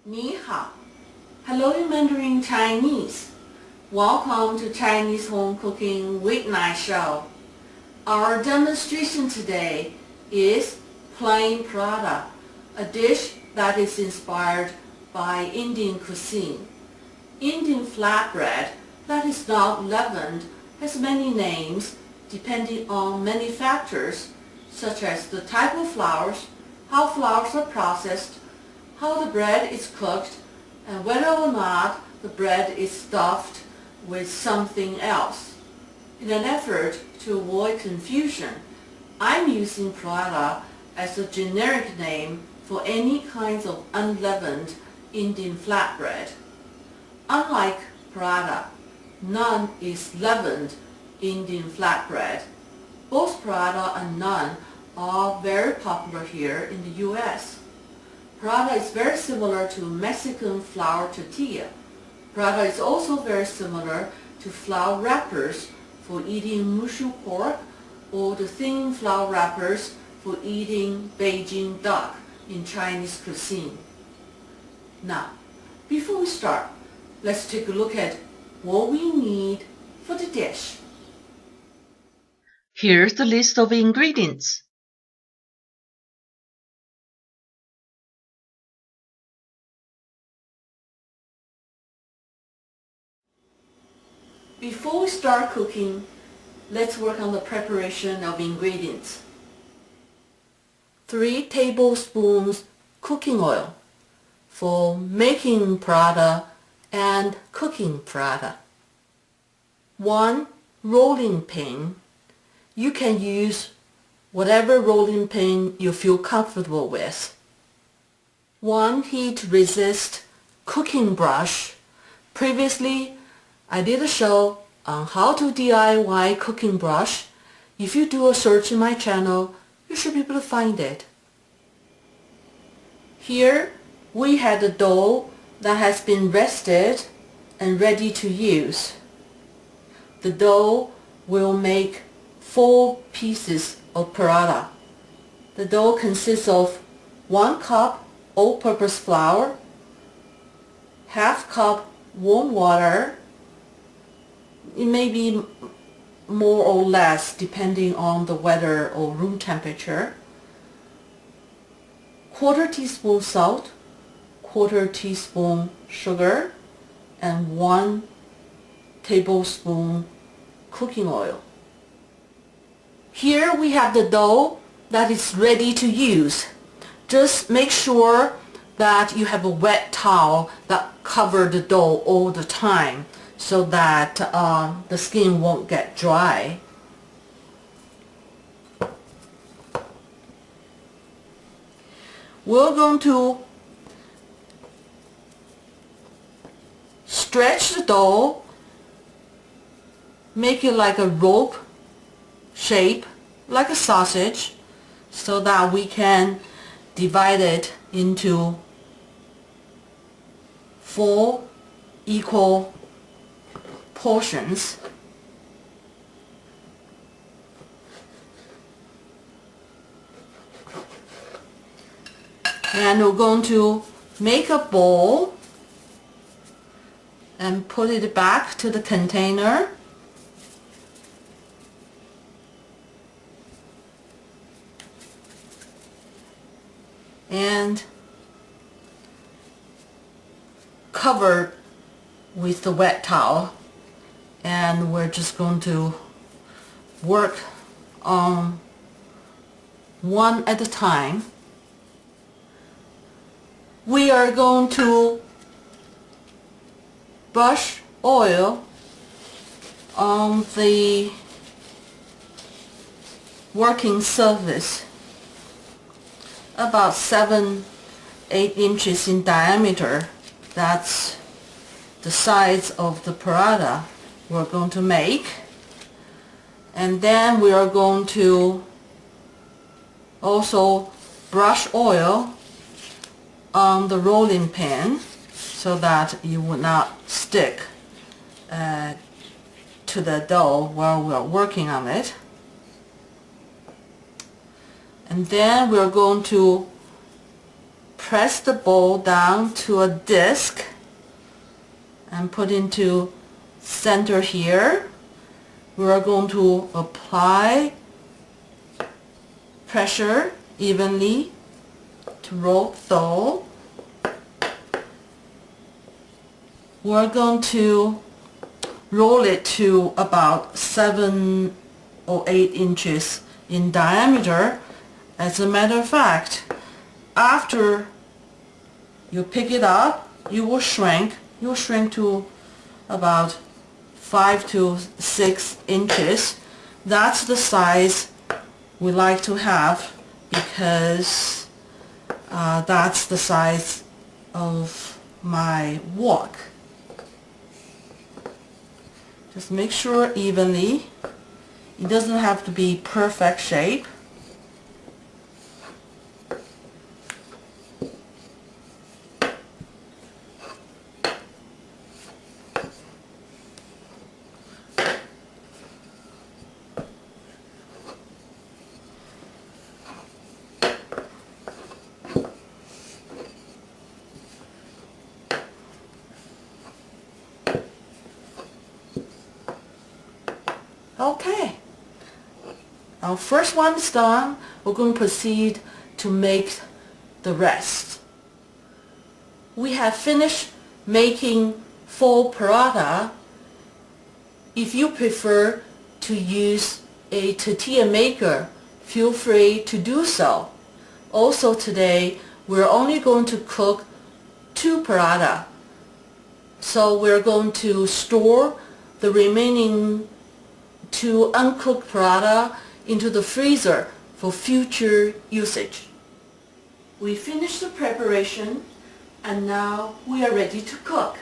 Ni hao. Hello in Mandarin Chinese. Welcome to Chinese Home Cooking Weeknight Show. Our demonstration today is plain paratha, a dish that is inspired by Indian cuisine. Indian flatbread that is not leavened has many names depending on many factors such as the type of flours, how flours are processed, how the bread is cooked, and whether or not the bread is stuffed with something else. In an effort to avoid confusion, I'm using paratha as a generic name for any kinds of unleavened Indian flatbread. Unlike paratha, naan is leavened Indian flatbread. Both paratha and naan are very popular here in the US. Paratha is very similar to Mexican flour tortilla. Paratha is also very similar to flour wrappers for eating mushu pork or the thin flour wrappers for eating Beijing duck in Chinese cuisine. Now, before we start, let's take a look at what we need for the dish. Here's the list of ingredients. Before we start cooking, let's work on the preparation of ingredients. 3 tablespoons cooking oil for making paratha and cooking paratha. 1 rolling pin. You can use whatever rolling pin you feel comfortable with. 1 heat-resist cooking brush. Previously, I did a show on how to DIY cooking brush. If you do a search in my channel, you should be able to find it. Here we had the dough that has been rested and ready to use. The dough will make 4 pieces of paratha. The dough consists of 1 cup all-purpose flour, half cup warm water. It may be more or less depending on the weather or room temperature. 1/4 teaspoon salt, 1/4 teaspoon sugar, and 1 tablespoon cooking oil. Here we have the dough that is ready to use. Just make sure that you have a wet towel that covers the dough all the time so that the skin won't get dry. We're going to stretch the dough, make it like a rope shape, like a sausage, so that we can divide it into 4 equal portions. And we're going to make a bowl and put it back to the container. And cover with the wet towel, and we're just going to work on one at a time. We are going to brush oil on the working surface about 7-8 inches in diameter. That's the size of the paratha we're going to make. And then we are going to also brush oil on the rolling pin so that it will not stick to the dough while we are working on it. And then we're going to press the bowl down to a disc and put into center here. We are going to apply pressure evenly to roll dough. We're going to roll it to about 7 or 8 inches in diameter. As a matter of fact, after you pick it up, you will shrink. You'll shrink to about 5 to 6 inches. That's the size we like to have because that's the size of my wok. Just make sure evenly. It doesn't have to be perfect shape. Okay, our first one is done. We're going to proceed to make the rest. We have finished making full paratha. If you prefer to use a tortilla maker, feel free to do so. Also today, we're only going to cook 2 paratha. So we're going to store the remaining 2 uncooked paratha into the freezer for future usage. We finished the preparation and now we are ready to cook.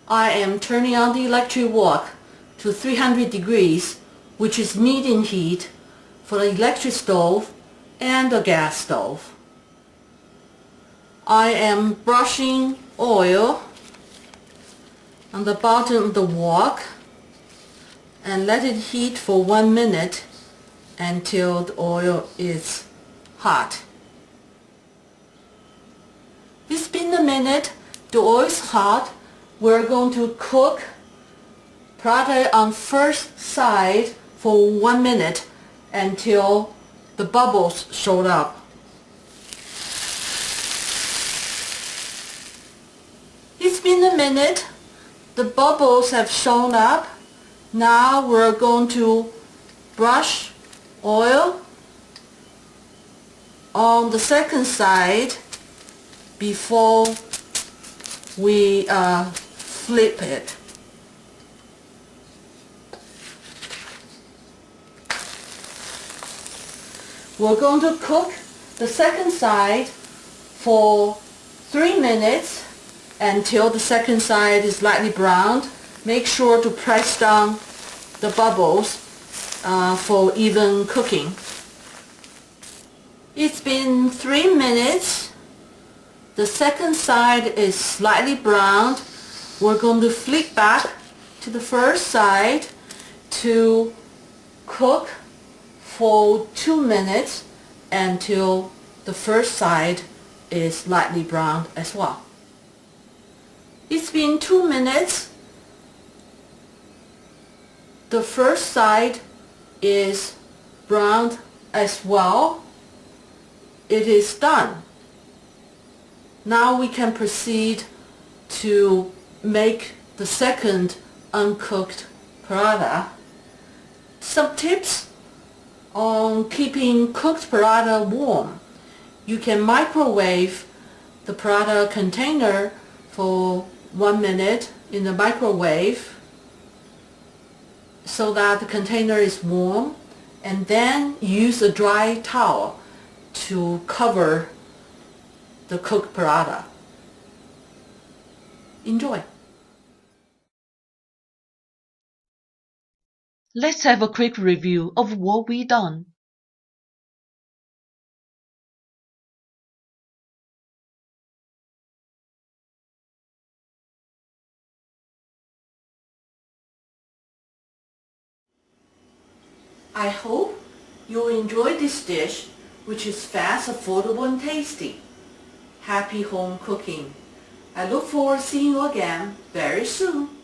I am turning on the electric wok to 300 degrees, which is medium heat for the electric stove and the gas stove. I am brushing oil on the bottom of the wok and let it heat for 1 minute until the oil is hot. It's been a minute, the oil is hot. We're going to cook paratha on first side for 1 minute until the bubbles showed up. It's been a minute, the bubbles have shown up. Now we're going to brush oil on the second side before we flip it. We're going to cook the second side for 3 minutes until the second side is lightly browned. Make sure to press down the bubbles for even cooking. It's been 3 minutes. The second side is slightly browned. We're going to flip back to the first side to cook for 2 minutes until the first side is lightly browned as well. It's been 2 minutes. The first side is browned as well. It is done. Now we can proceed to make the second uncooked paratha. Some tips on keeping cooked paratha warm. You can microwave the paratha container for 1 minute in the microwave so that the container is warm, and then use a dry towel to cover the cooked paratha. Enjoy! Let's have a quick review of what we done. I hope you enjoy this dish, which is fast, affordable, and tasty. happy home cooking. I look forward to seeing you again very soon.